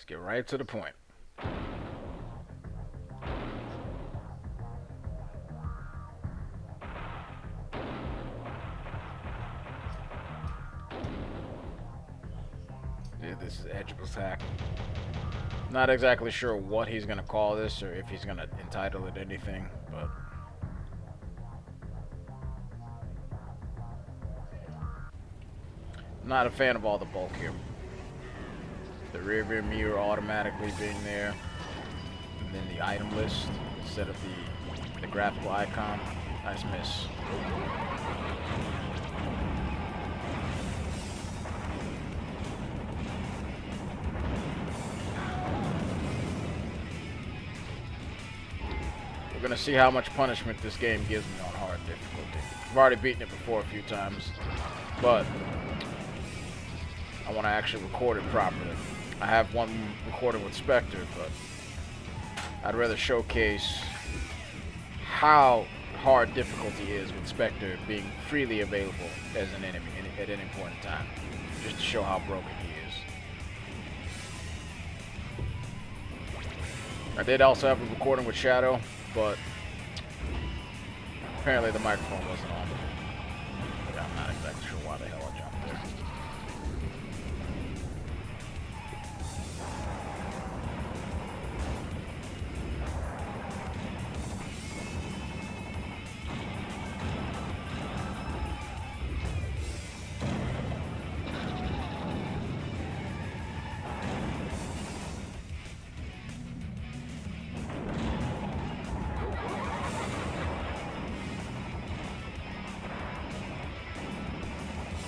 Let's get right to the point. Yeah, this is EDGBLA's hack. Not exactly sure what he's gonna call this or if he's gonna entitle it anything, but I'm not a fan of all the bulk here. The rear view mirror automatically being there, and then the item list instead of the graphical icon. Nice miss. We're gonna see how much punishment this game gives me on hard difficulty. I've already beaten it before a few times, but I want to actually record it properly. I have one recorded with Spectre, but I'd rather showcase how hard difficulty is with Spectre being freely available as an enemy at any point in time, just to show how broken he is. I did also have a recording with Shadow, but apparently the microphone wasn't on. I'm not exactly sure why the hell I jumped there.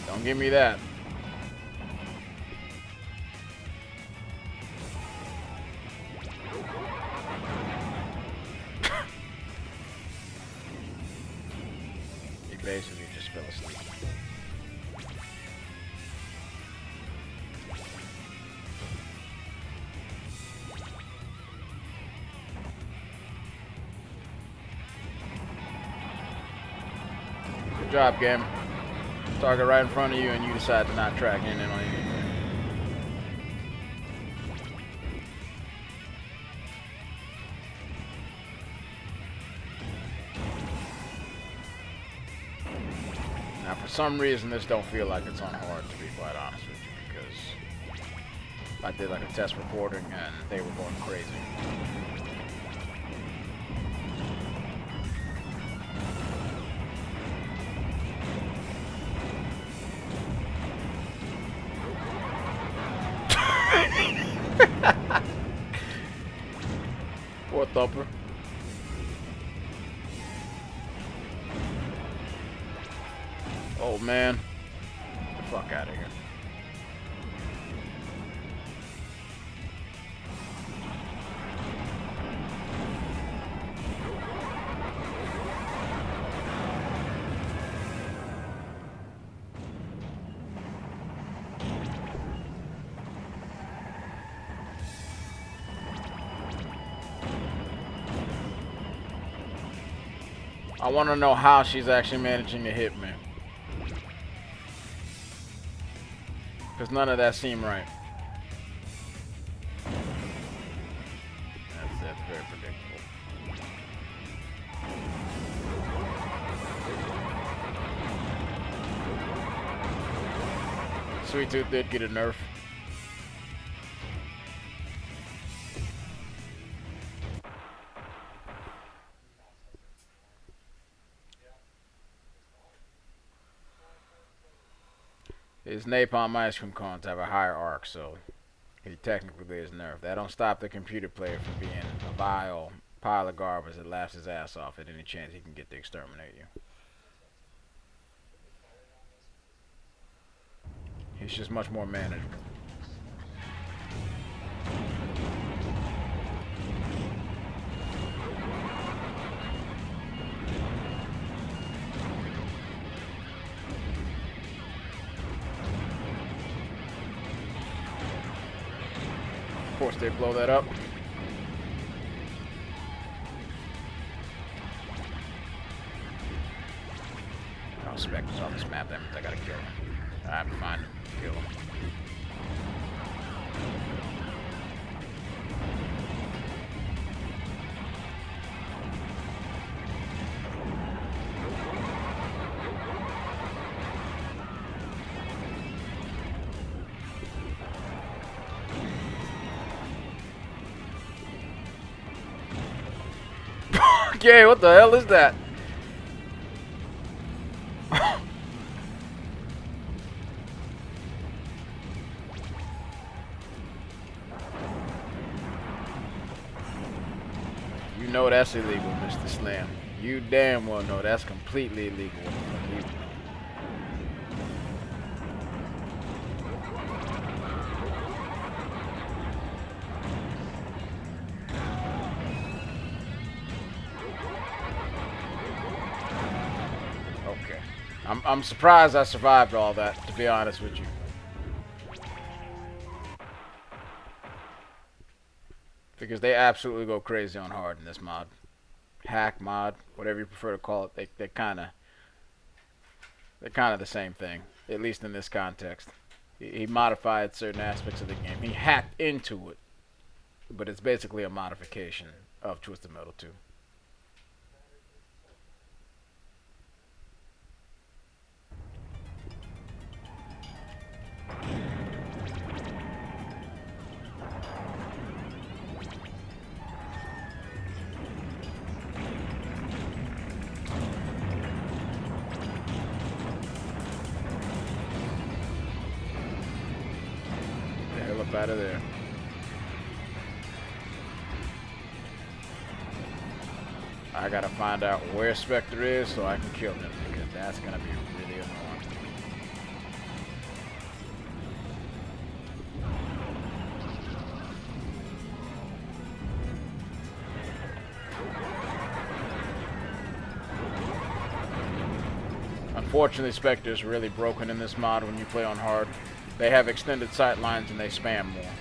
Don't give me that. He basically just fell asleep. Good job, game. Target right in front of you and you decide to not track in on anything. Now for some reason this don't feel like it's on hard, to be quite honest with you, because I did like a test recording and they were going crazy. Poor Thumper. Oh man. Get the fuck out of here. I want to know how she's actually managing to hit me. Because none of that seemed right. That's very predictable. Sweet Tooth did get a nerf. His napalm ice cream cones have a higher arc, so he technically is nerfed. That don't stop the computer player from being a vile pile of garbage that laughs his ass off at any chance he can get to exterminate you. He's just much more manageable. Of course they blow that up. Oh, Spectre's on this map, that means I gotta kill him. I'm fine. Kill him. Okay, what the hell is that? You know that's illegal, Mr. Slam. You damn well know that's completely illegal. Okay. I'm surprised I survived all that, to be honest with you. Because they absolutely go crazy on hard in this mod. Hack mod, whatever you prefer to call it, they're kind of the same thing, at least in this context. He modified certain aspects of the game. He hacked into it, but it's basically a modification of Twisted Metal 2. The hell up out of there. I gotta find out where Spectre is so I can kill him, because that's gonna be really annoying. Unfortunately, Spectre is really broken in this mod when you play on hard. They have extended sightlines and they spam more.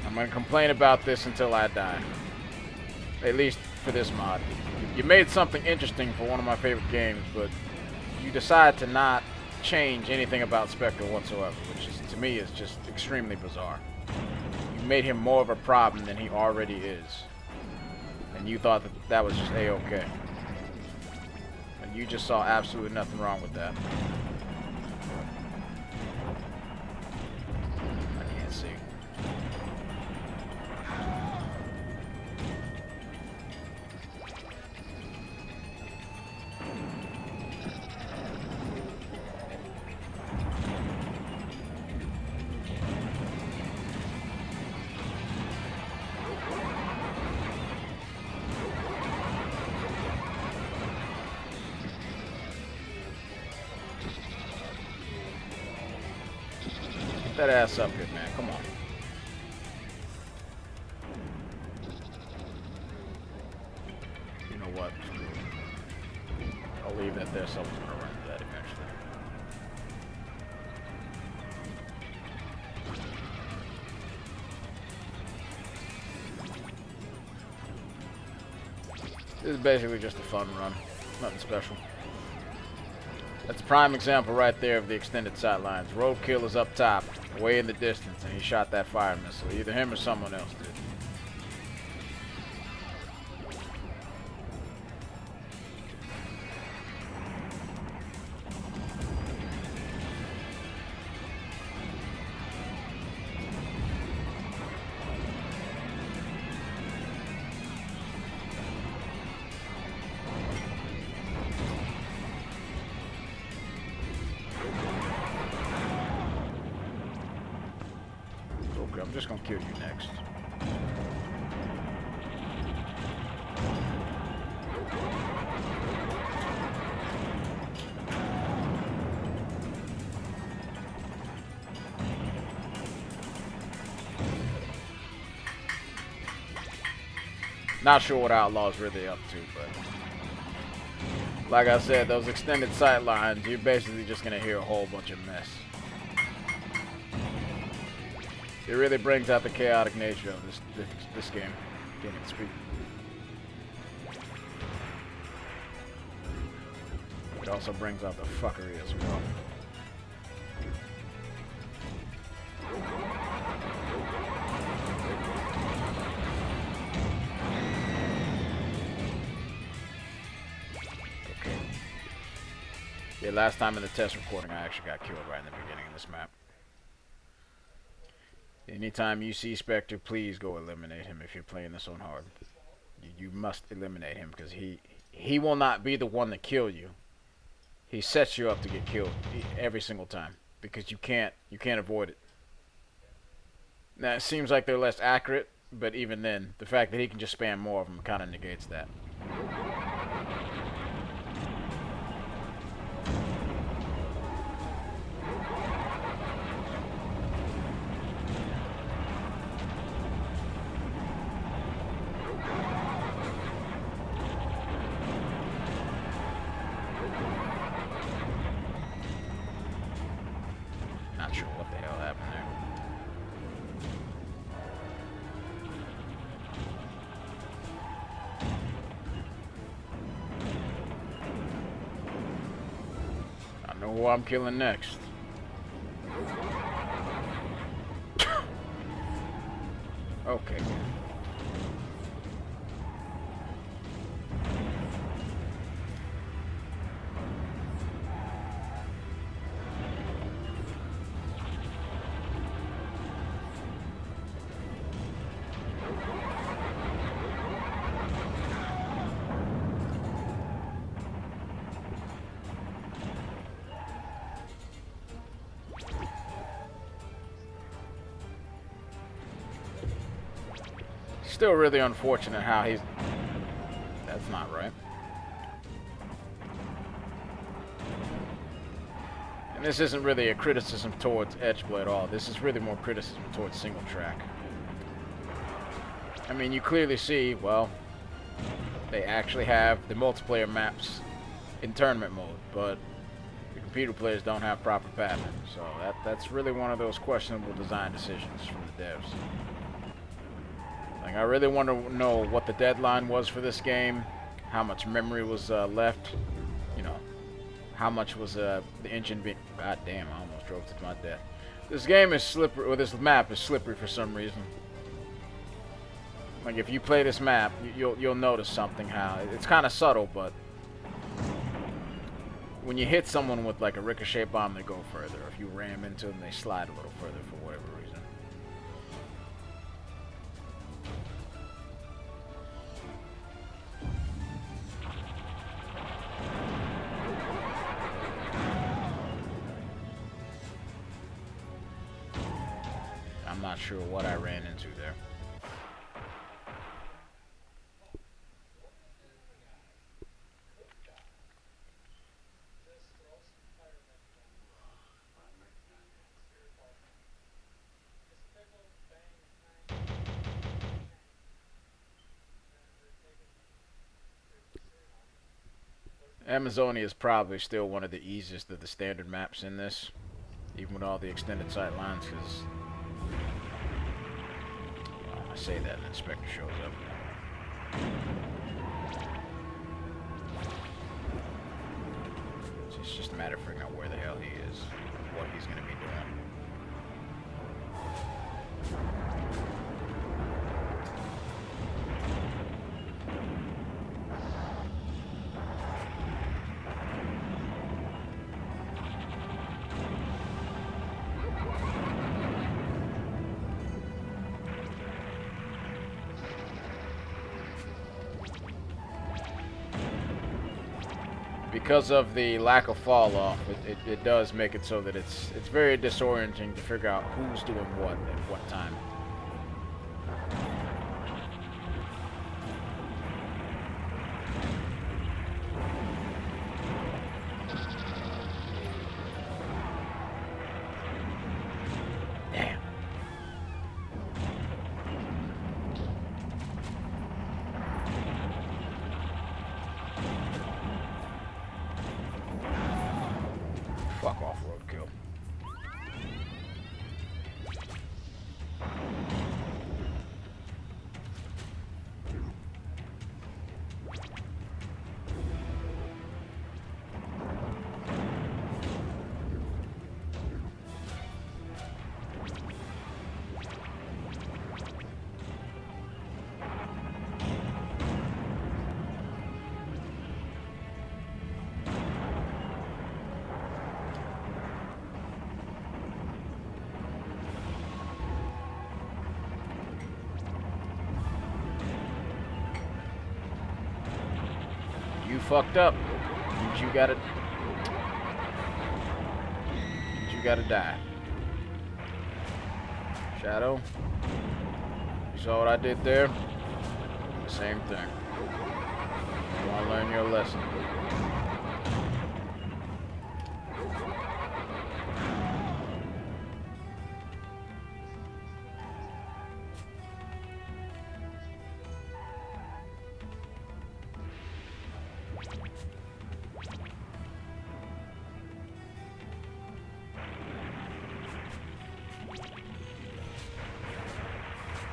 I'm gonna complain about this until I die. At least for this mod. You made something interesting for one of my favorite games, but you decide to not change anything about Spectre whatsoever, which is, to me, is just extremely bizarre. You made him more of a problem than he already is. And you thought that that was just A-okay. And you just saw absolutely nothing wrong with that. I can't see. Get that ass up here, man. Come on. You know what? I'll leave that there. Someone's gonna run into that eventually. This is basically just a fun run. Nothing special. That's a prime example right there of the extended sightlines. Roadkill is up top, way in the distance, and he shot that fire missile. Either him or someone else did. I'm just gonna kill you next. Not sure what Outlaw's really up to, but like I said, those extended sight lines, you're basically just gonna hear a whole bunch of mess. It really brings out the chaotic nature of this game. Can't even speak. It also brings out the fuckery as well. Okay. Yeah, last time in the test recording, I actually got killed right in the beginning of this map. Anytime you see Spectre, please go eliminate him if you're playing this on hard. You must eliminate him because he will not be the one to kill you. He sets you up to get killed every single time because you can't avoid it. Now it seems like they're less accurate, but even then, the fact that he can just spam more of them kind of negates that. Not sure what the hell happened there. I know who I'm killing next. Okay. Still really unfortunate how he's... That's not right. And this isn't really a criticism towards EDGBLA at all. This is really more criticism towards single track. I mean, you clearly see, well, they actually have the multiplayer maps in tournament mode, but the computer players don't have proper pathing. So that's really one of those questionable design decisions from the devs. Like, I really want to know what the deadline was for this game, how much memory was left, you know, how much was the engine being... God damn, I almost drove to my death. This game is slippery, or this map is slippery for some reason. Like, if you play this map, you'll notice something, how it's kind of subtle, but when you hit someone with like a ricochet bomb, they go further. If you ram into them, they slide a little further for whatever reason. I'm not sure what I ran into there. Amazonia is probably still one of the easiest of the standard maps in this, even with all the extended sight lines, because I say that and then Spectre shows up. It's just a matter of figuring out where the hell he is, what he's going to be doing. Because of the lack of fall off, it does make it so that it's very disorienting to figure out who's doing what at what time. Damn. Fuck off, roadkill. fucked up. You gotta die. Shadow. You saw what I did there? The same thing. You wanna learn your lesson.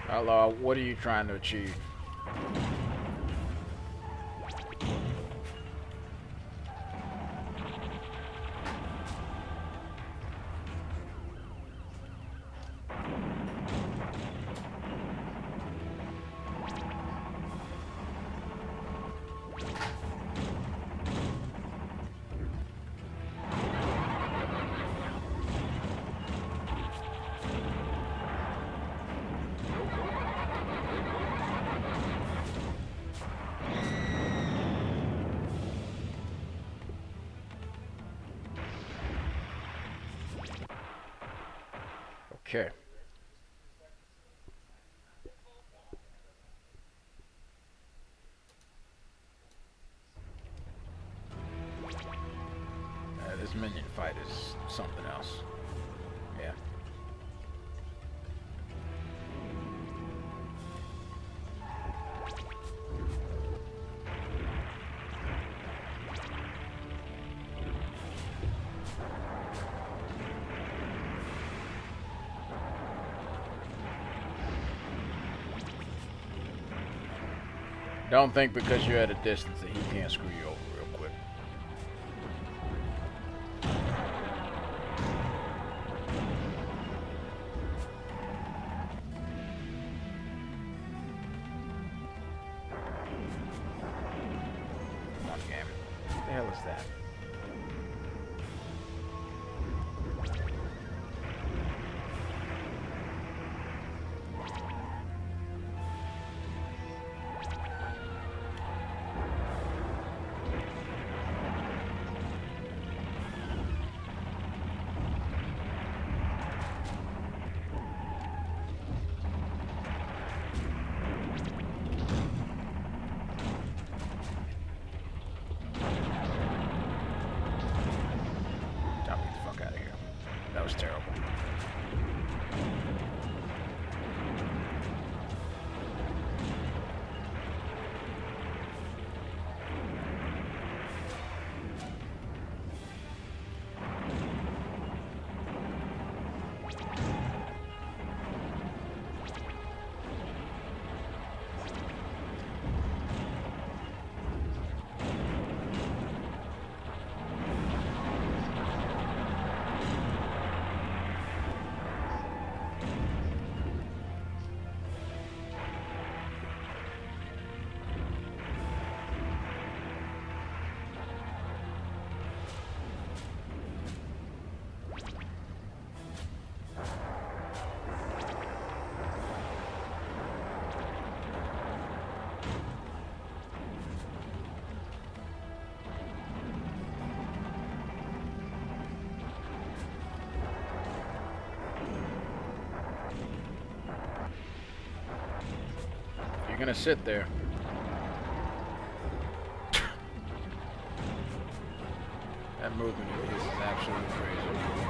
Outlaw, what are you trying to achieve? Okay. This minion fight is something else. Yeah. Don't think because you're at a distance that he can't screw you over real quick. Come on, game. What the hell is that? That was terrible. Gonna sit there. That movement is absolutely crazy.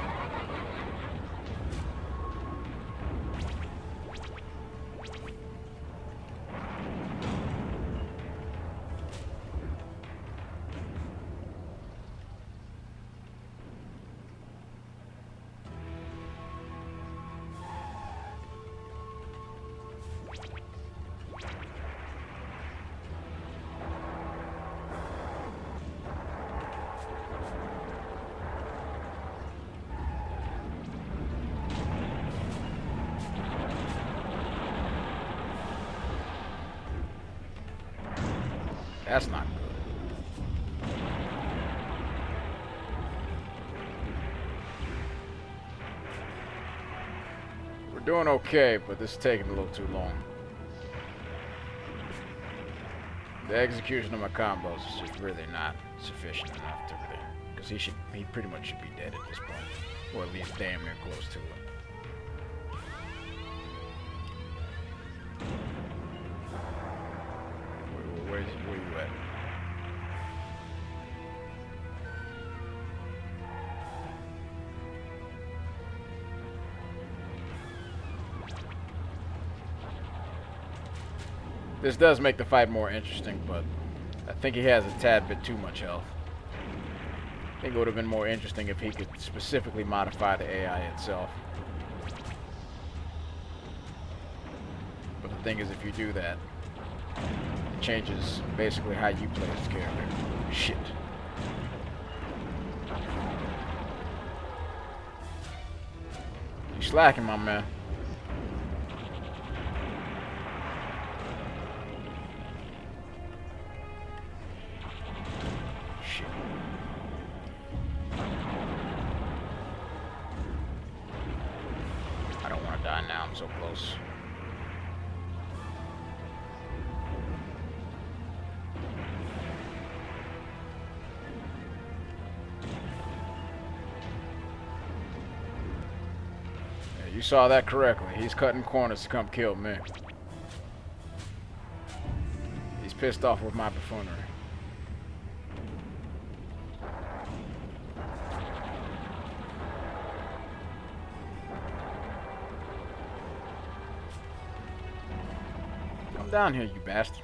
That's not good. We're doing okay, but this is taking a little too long. The execution of my combos is just really not sufficient enough to really, because he pretty much should be dead at this point, or at least damn near close to it. Where you at? This does make the fight more interesting, but I think he has a tad bit too much health. I think it would have been more interesting if he could specifically modify the AI itself. But the thing is, if you do that, it changes basically how you play this character. Shit. You slacking, my man. So close. Yeah, you saw that correctly. He's cutting corners to come kill me. He's pissed off with my buffoonery. Down here, you bastard.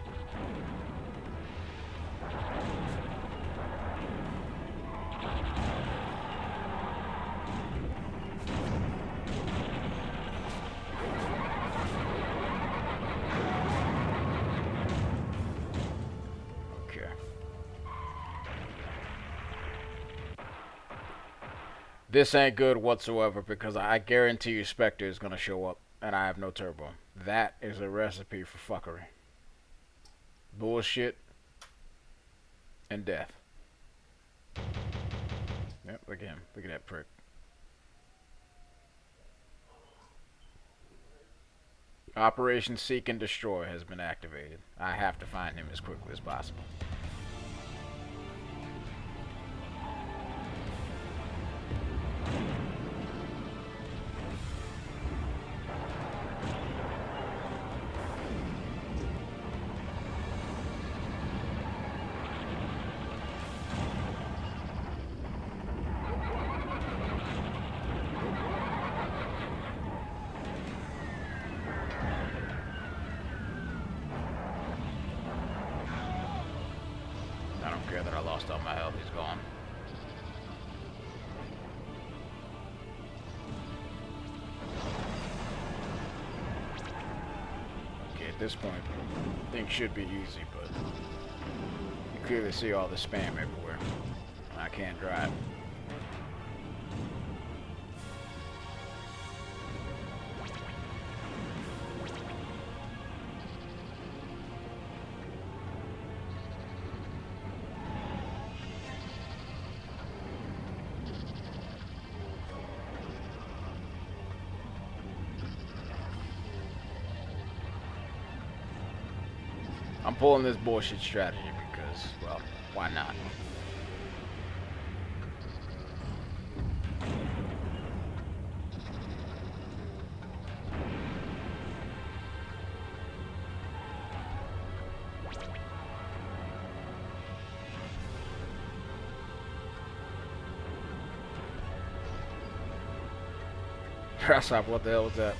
Okay. This ain't good whatsoever because I guarantee you Spectre is gonna show up and I have no turbo. That is a recipe for fuckery. Bullshit and death. Yep, look at him. Look at that prick. Operation Seek and Destroy has been activated. I have to find him as quickly as possible. That I lost all my health, he's gone. Okay, at this point, things should be easy, but you clearly see all the spam everywhere. I can't drive. I'm pulling this bullshit strategy because, well, why not? Grasshopper, what the hell was that?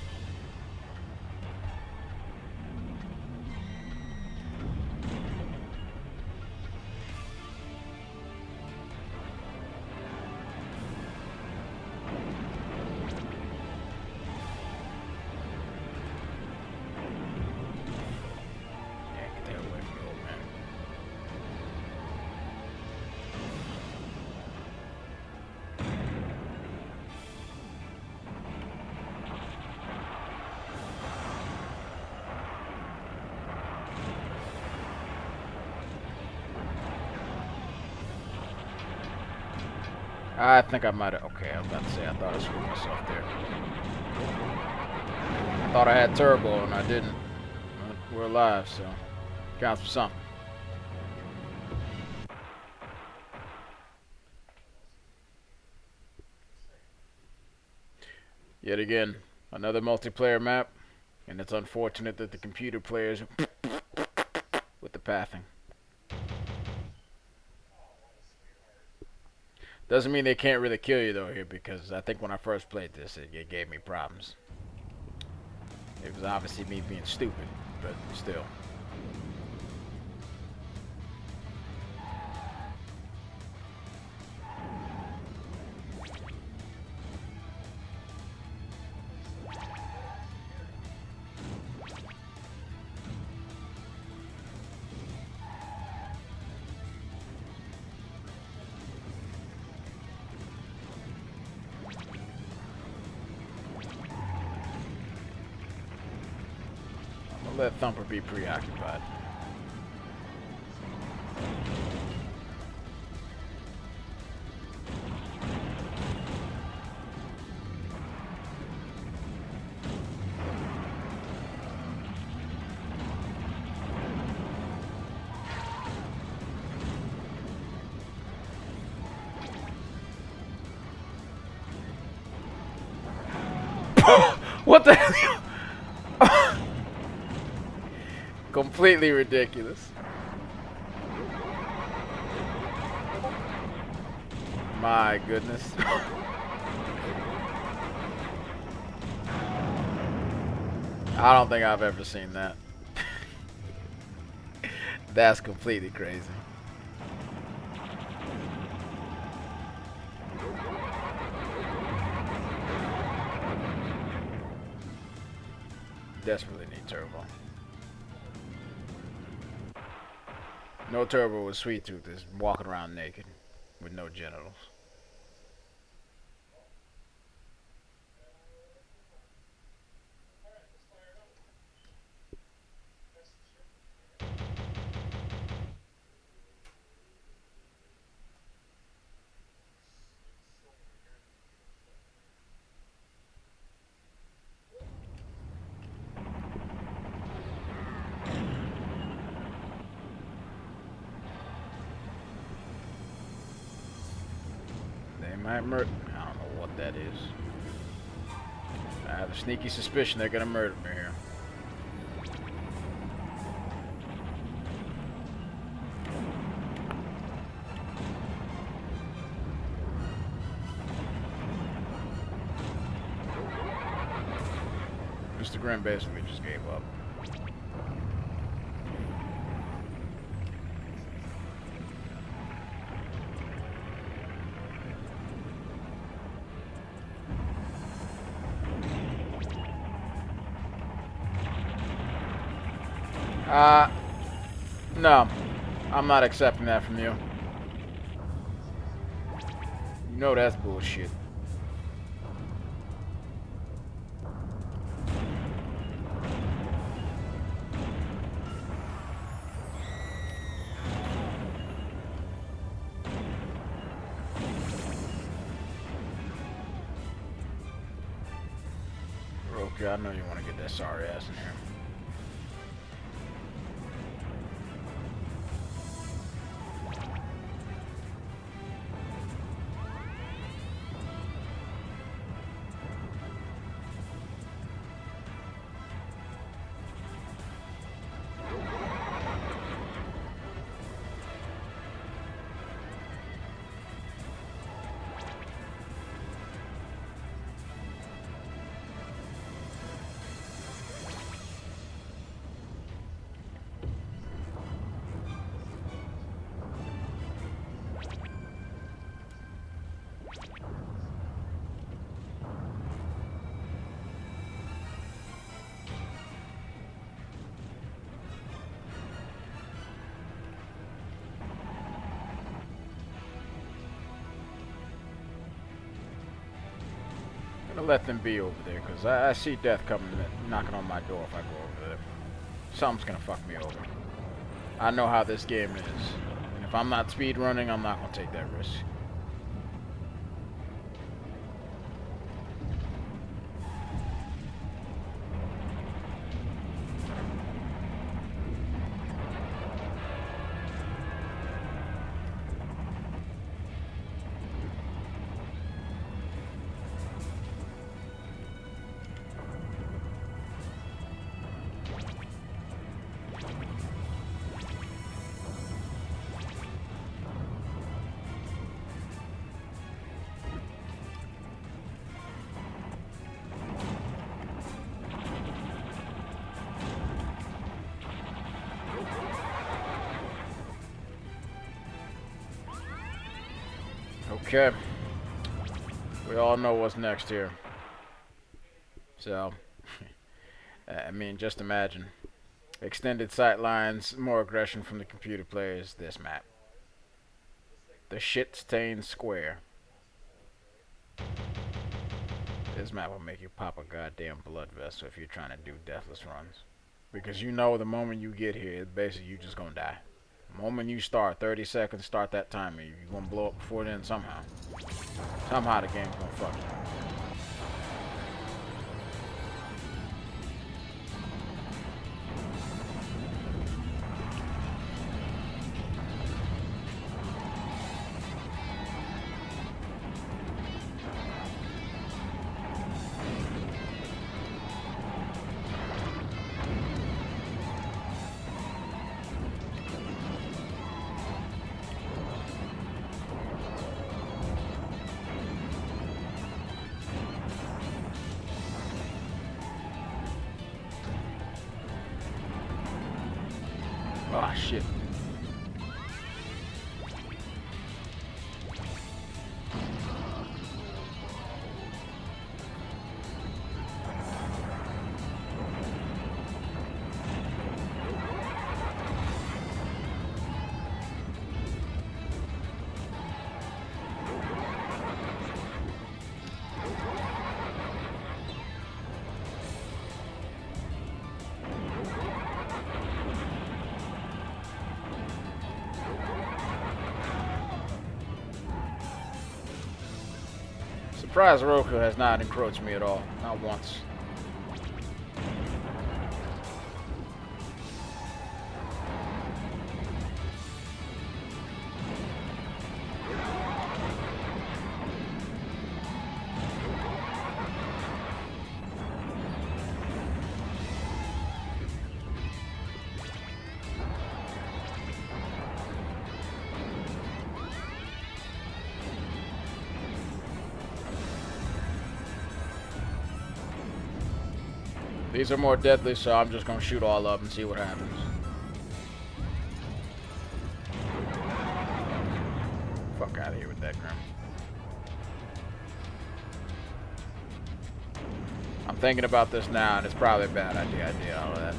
I think I might have. Okay, I was about to say, I thought I screwed myself there. I thought I had turbo and I didn't. But we're alive, so counts for something. Yet again, another multiplayer map, and it's unfortunate that the computer players with the pathing. Doesn't mean they can't really kill you though here, because I think when I first played this, it gave me problems. It was obviously me being stupid, but still. Let Thumper be preoccupied. What the hell? Completely ridiculous. My goodness. I don't think I've ever seen that. That's completely crazy. Desperately need turbo. No turbo with Sweet Tooth is walking around naked with no genitals. Might murder. I don't know what that is. I have a sneaky suspicion they're gonna murder me here. Mr. Grimm basically just gave up. No. I'm not accepting that from you. You know that's bullshit. Okay, I know you want to get that sorry ass in here. Let them be over there, because I see death coming, knocking on my door if I go over there. Something's gonna fuck me over. I know how this game is, and if I'm not speed running, I'm not gonna take that risk. Okay. We all know what's next here. So, I mean, just imagine. Extended sightlines, more aggression from the computer players. This map. The shit-stained square. This map will make you pop a goddamn blood vessel if you're trying to do deathless runs. Because you know the moment you get here, basically you just gonna die. The moment you start, 30 seconds, start that timer. You're gonna blow up before then somehow. Somehow the game's gonna fuck you. Oh shit. Surprise Roku has not encroached me at all. Not once. These are more deadly, so I'm just gonna shoot all up and see what happens. Fuck out of here with that, Grim. I'm thinking about this now, and it's probably a bad idea. I did all of that.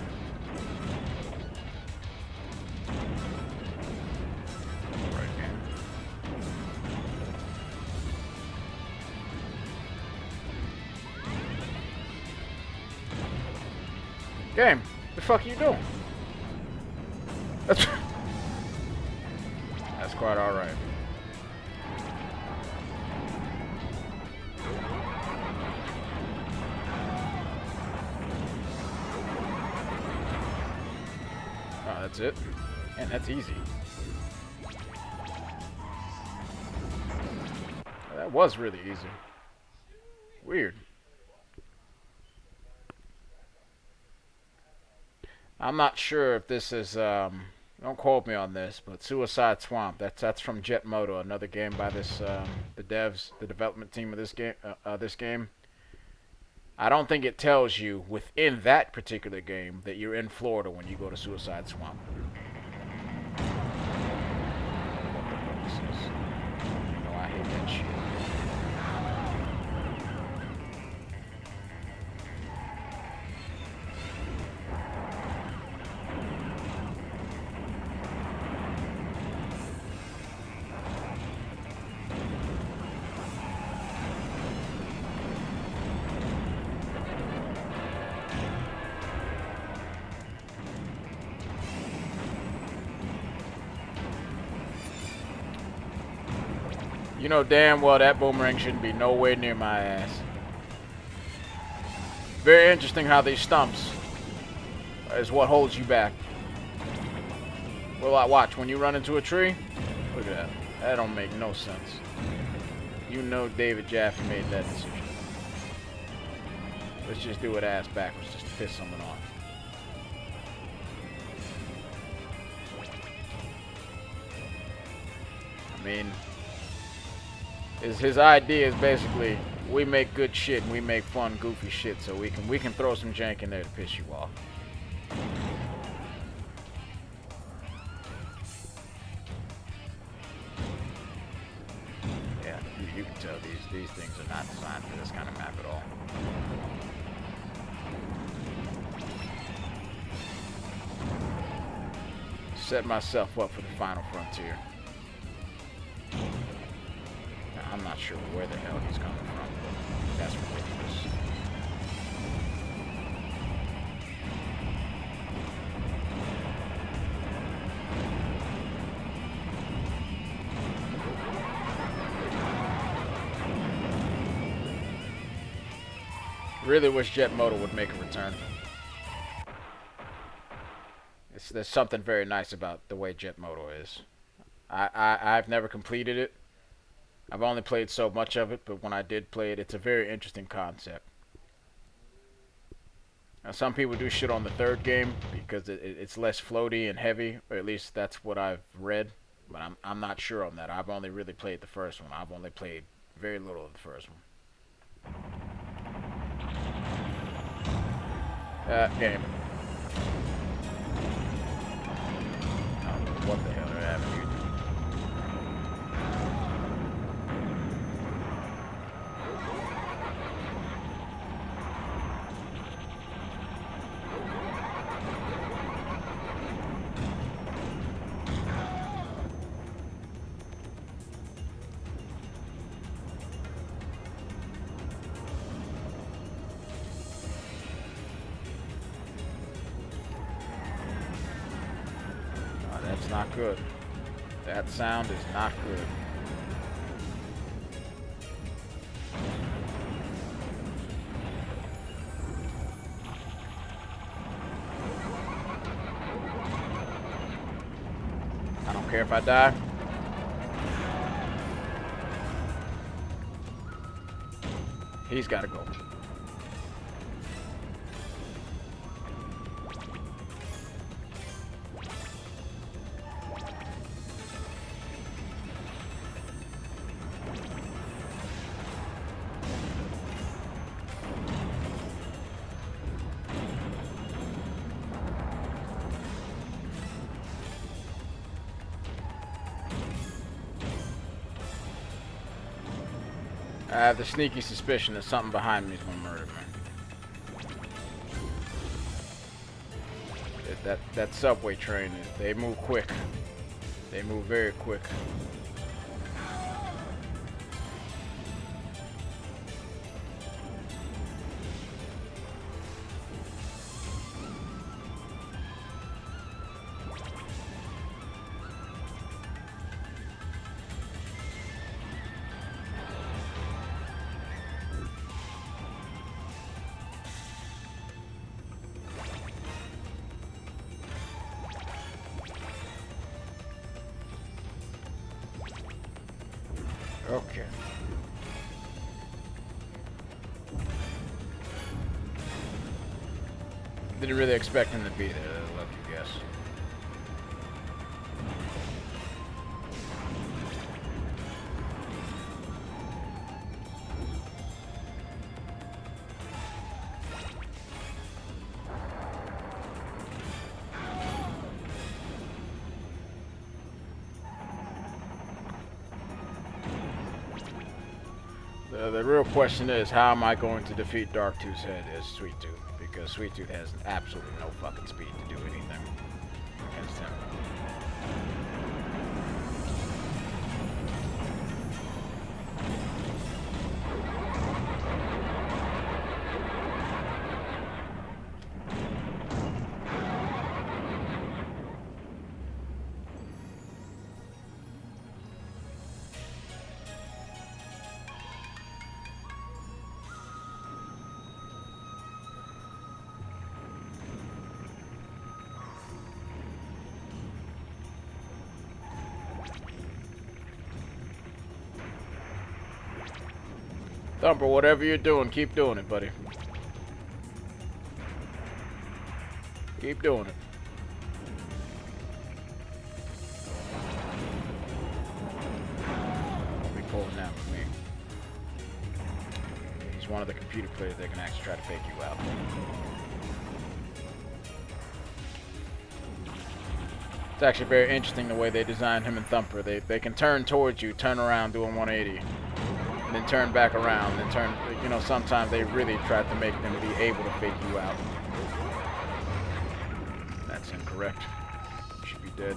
Game, the fuck are you doing? That's quite alright. Oh, that's it? And that's easy. That was really easy. Weird. I'm not sure if this is, don't quote me on this, but Suicide Swamp, that's from Jet Moto, another game by this, the development team of this game. I don't think it tells you within that particular game that you're in Florida when you go to Suicide Swamp. You know, I hate that shit. You know damn well that boomerang shouldn't be nowhere near my ass. Very interesting how these stumps is what holds you back. Well, I watch when you run into a tree. Look at that. That don't make no sense. You know David Jaffe made that decision. Let's just do it ass backwards just to piss someone off. I mean, his idea is basically we make good shit and we make fun, goofy shit, so we can throw some jank in there to piss you off. Yeah, designed for this kind of map at all. Set myself up for the final frontier. Now, I'm not sure where the hell he's coming from, but that's ridiculous. Really wish Jet Moto would make a return. There's something very nice about the way Jet Moto is. I've never completed it. I've only played so much of it, but when I did play it, it's a very interesting concept. Now, some people do shit on the third game because it's less floaty and heavy, or at least that's what I've read. But I'm not sure on that. I've only really played the first one. I've only played very little of the first one. Game. I don't know what the hell they're having here. That's not good. That sound is not good. I don't care if I die. He's got to go. I have the sneaky suspicion that something behind me is gonna murder me. That subway train, they move quick. They move very quick. Okay. Didn't really expect him to be there, I'll let you guess. The real question is, how am I going to defeat Darktooth's head as Sweet Tooth? Because Sweet Tooth has absolutely no fucking speed to do anything against him. Thumper, whatever you're doing, keep doing it, buddy. Keep doing it. Don't be pulling that with me. He's one of the computer players that can actually try to fake you out. It's actually very interesting the way they designed him and Thumper. They can turn towards you, turn around, do a 180. and then turn back around, and turn, you know, sometimes they really try to make them be able to fake you out. That's incorrect. You should be dead.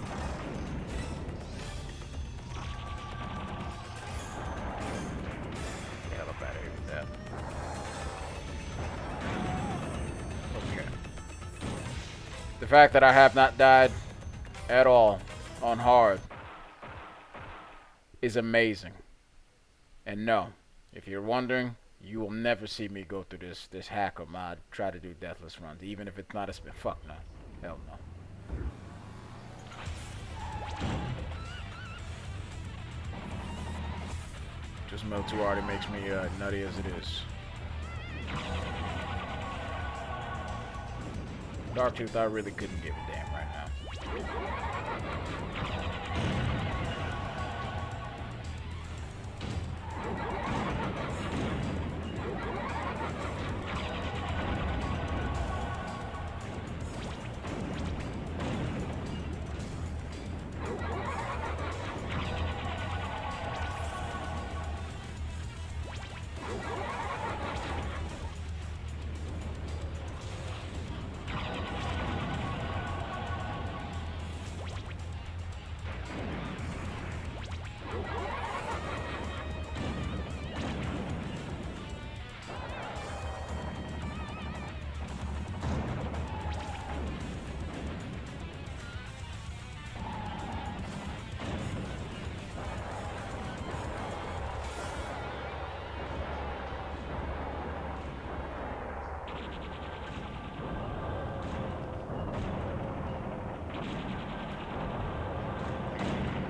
Get the hell up out of here with that. Okay. The fact that I have not died at all on hard is amazing. And no, if you're wondering, you will never see me go through this hacker mod, try to do deathless runs, even if it's not a spin. Fuck no. Hell no. Just Mil 2 already makes me nutty as it is. Darktooth, I really couldn't give a damn right now.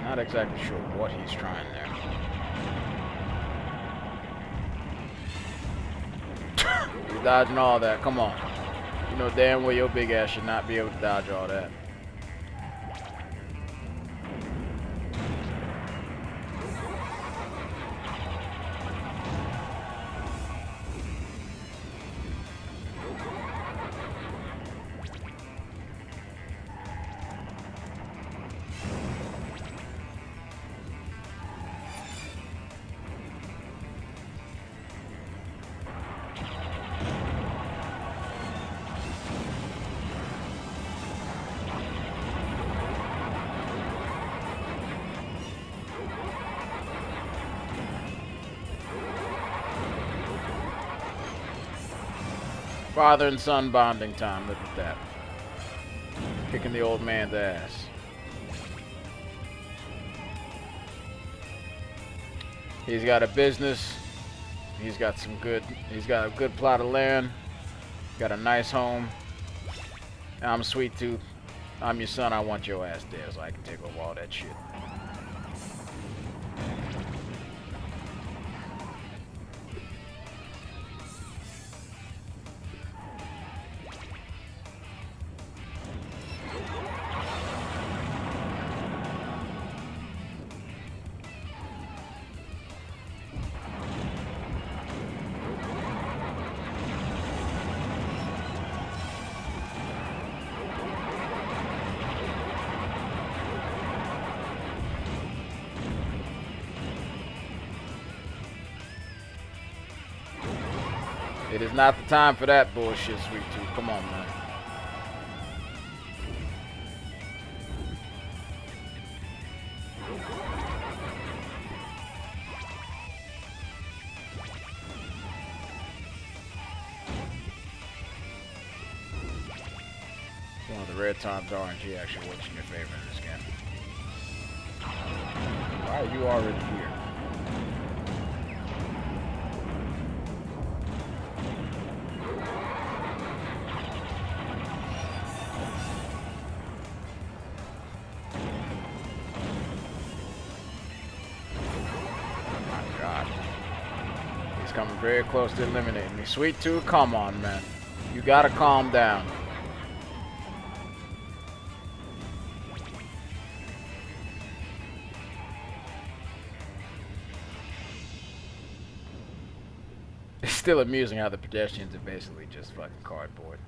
Not exactly sure what he's trying there. You're dodging all that. Come on. You know damn well your big ass should not be able to dodge all that. Father and son bonding time. Look at that. Kicking the old man's ass. He's got a business. He's got a good plot of land. Got a nice home. And I'm Sweet Tooth. I'm your son. I want your ass there so I can take over all that shit. It is not the time for that bullshit, Sweet Tooth. Come on, man. One of the rare times RNG actually works in your favor in this game. Why are you already here? Coming very close to eliminating me. Sweet Tooth, come on, man. You gotta calm down. It's still amusing how the pedestrians are basically just fucking cardboard.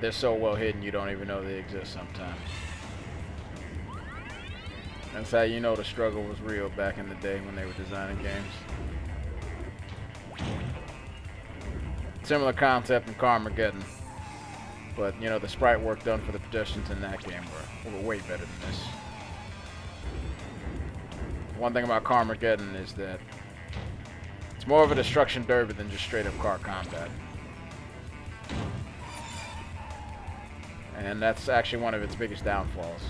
They're so well hidden you don't even know they exist sometimes. That's how you know the struggle was real back in the day when they were designing games. Similar concept in Carmageddon, but you know the sprite work done for the pedestrians in that game were way better than this. One thing about Carmageddon is that it's more of a destruction derby than just straight up car combat. And that's actually one of its biggest downfalls.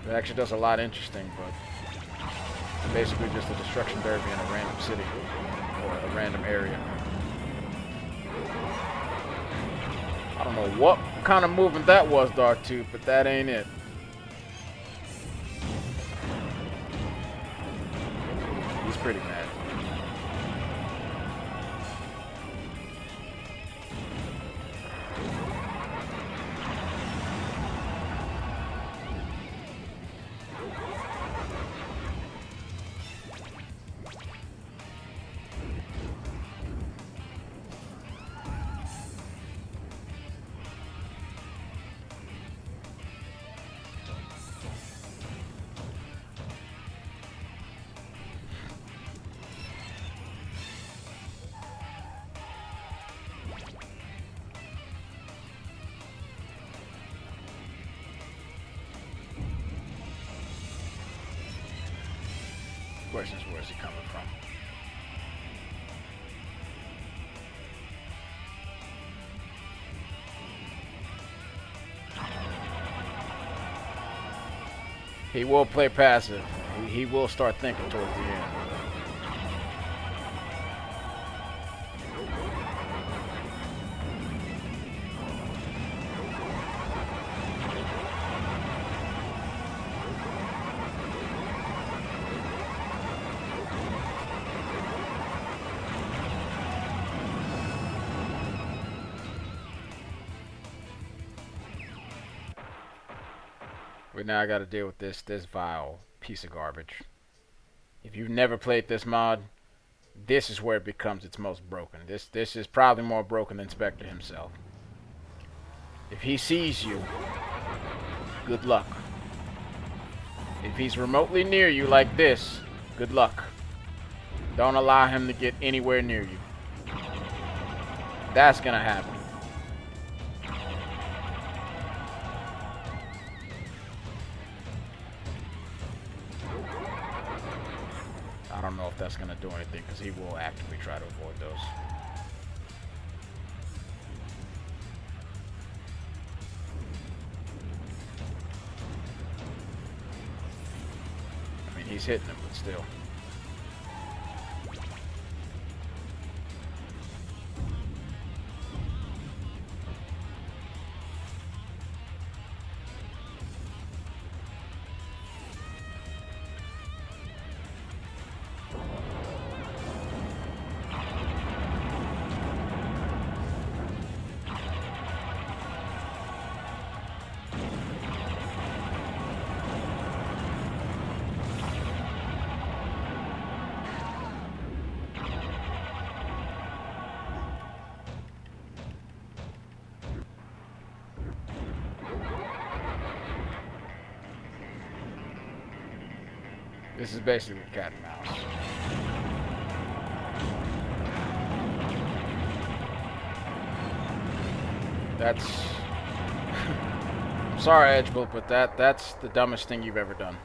It actually does a lot interesting, but it's basically just a destruction derby in a random city or a random area. I don't know what kind of movement that was, Darktooth, but that ain't it. He's pretty mad. Question is, where's he coming from? He will play passive. He will start thinking towards the end. But now I gotta deal with this vile piece of garbage. If you've never played this mod, this is where it becomes its most broken. This is probably more broken than Spectre himself. If he sees you, good luck. If he's remotely near you like this, good luck. Don't allow him to get anywhere near you. That's gonna happen. I don't know if that's going to do anything, because he will actively try to avoid those. I mean, he's hitting him, but still. This is basically cat and mouse. That's... I'm sorry, EDGBLA, but that's the dumbest thing you've ever done.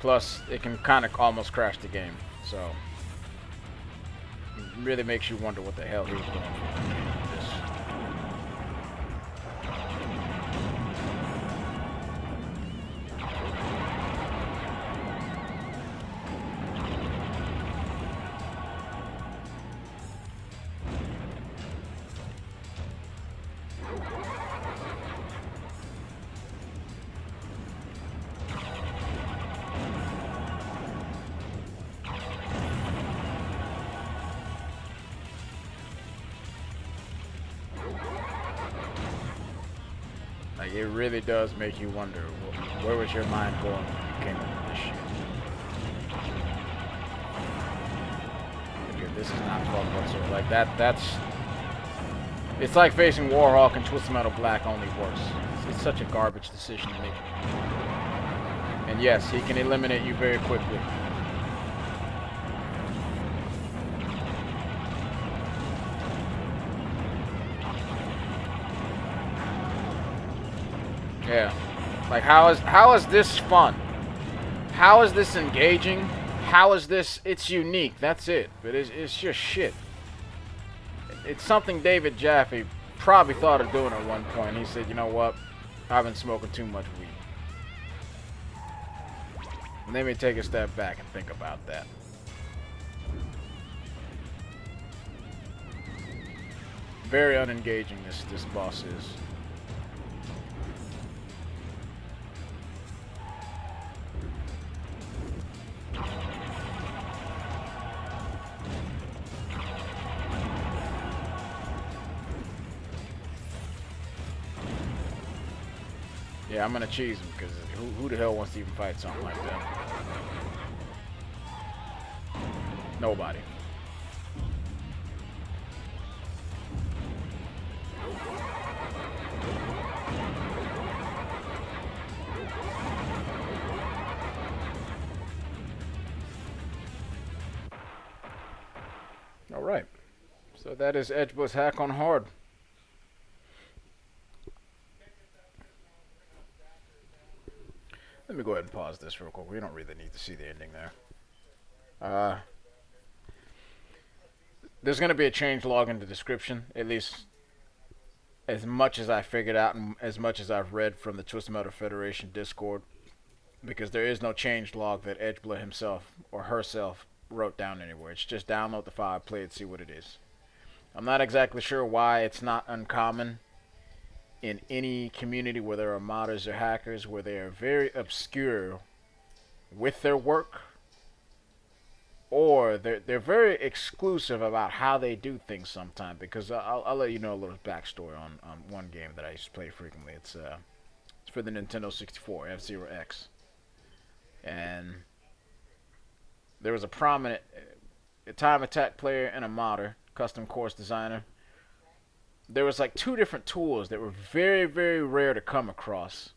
Plus, it can kind of almost crash the game, so... It really makes you wonder what the hell he was doing with this. Like, it really does make you wonder, where was your mind going when you came up with this shit? Because this is not fun whatsoever. Like, that's... It's like facing Warhawk and Twisted Metal Black, only worse. It's such a garbage decision to make. And yes, he can eliminate you very quickly. Yeah. Like how is this fun? How is this engaging? How is this? It's unique. That's it. But it's just shit. It's something David Jaffe probably thought of doing at one point. He said, you know what? I've been smoking too much weed. Let me take a step back and think about that. Very unengaging this boss is. Yeah, I'm gonna cheese him because who the hell wants to even fight something like that? Nobody. All right. So that is EDGBLA's hack on hard. Let me go ahead and pause this real quick. We don't really need to see the ending there. There's going to be a change log in the description, at least as much as I figured out and as much as I've read from the Twisted Metal Federation Discord, because there is no change log that EDGBLA himself or herself wrote down anywhere. It's just download the file, play it, see what it is. I'm not exactly sure why it's not uncommon in any community where there are modders or hackers where they are very obscure with their work, or they're very exclusive about how they do things sometimes. Because I'll let you know a little backstory on one game that I used to play frequently. It's for the Nintendo 64, F-Zero X, and there was a prominent time attack player and a modder, custom course designer. There was like two different tools that were very, very rare to come across,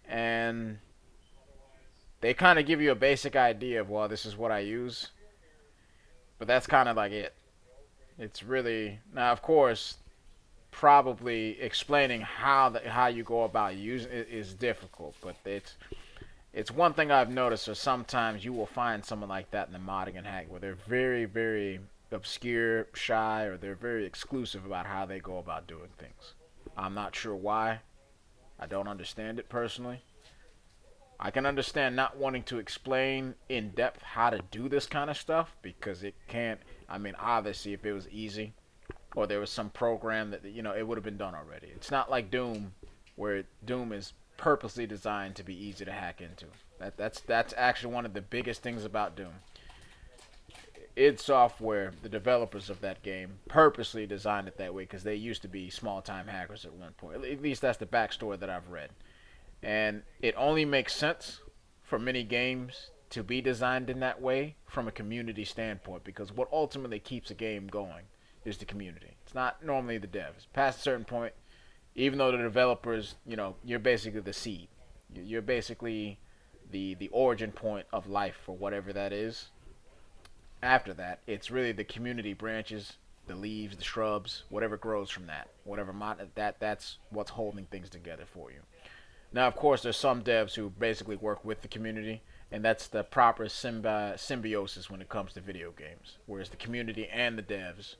and they kind of give you a basic idea of, well, this is what I use, but that's kind of like it. It's really, now of course, probably explaining how you go about using it is difficult, but it's one thing I've noticed. So sometimes you will find someone like that in the modding and hack where they're very, very obscure, shy, or they're very exclusive about how they go about doing things. I'm not sure why. I don't understand it personally. I can understand not wanting to explain in depth how to do this kind of stuff because it can't. I mean, obviously, if it was easy or there was some program that, it would have been done already. It's not like Doom, where Doom is purposely designed to be easy to hack into. That's actually one of the biggest things about Doom. id Software, the developers of that game, purposely designed it that way because they used to be small-time hackers at one point. At least that's the backstory that I've read. And it only makes sense for many games to be designed in that way from a community standpoint, because what ultimately keeps a game going is the community. It's not normally the devs. Past a certain point, even though the developers, you're basically the seed. You're basically the origin point of life for whatever that is. After that, it's really the community branches, the leaves, the shrubs, whatever grows from that. Whatever that's what's holding things together for you. Now, of course, there's some devs who basically work with the community, and that's the proper symbiosis when it comes to video games. Whereas the community and the devs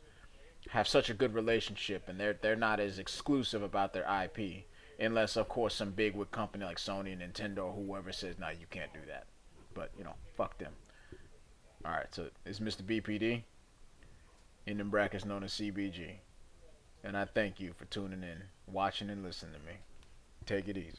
have such a good relationship, and they're not as exclusive about their IP, unless, of course, some big wig company like Sony and Nintendo or whoever says, "No, you can't do that." But fuck them. All right, so it's Mr.BP-D, in the brackets known as CBG, and I thank you for tuning in, watching, and listening to me. Take it easy.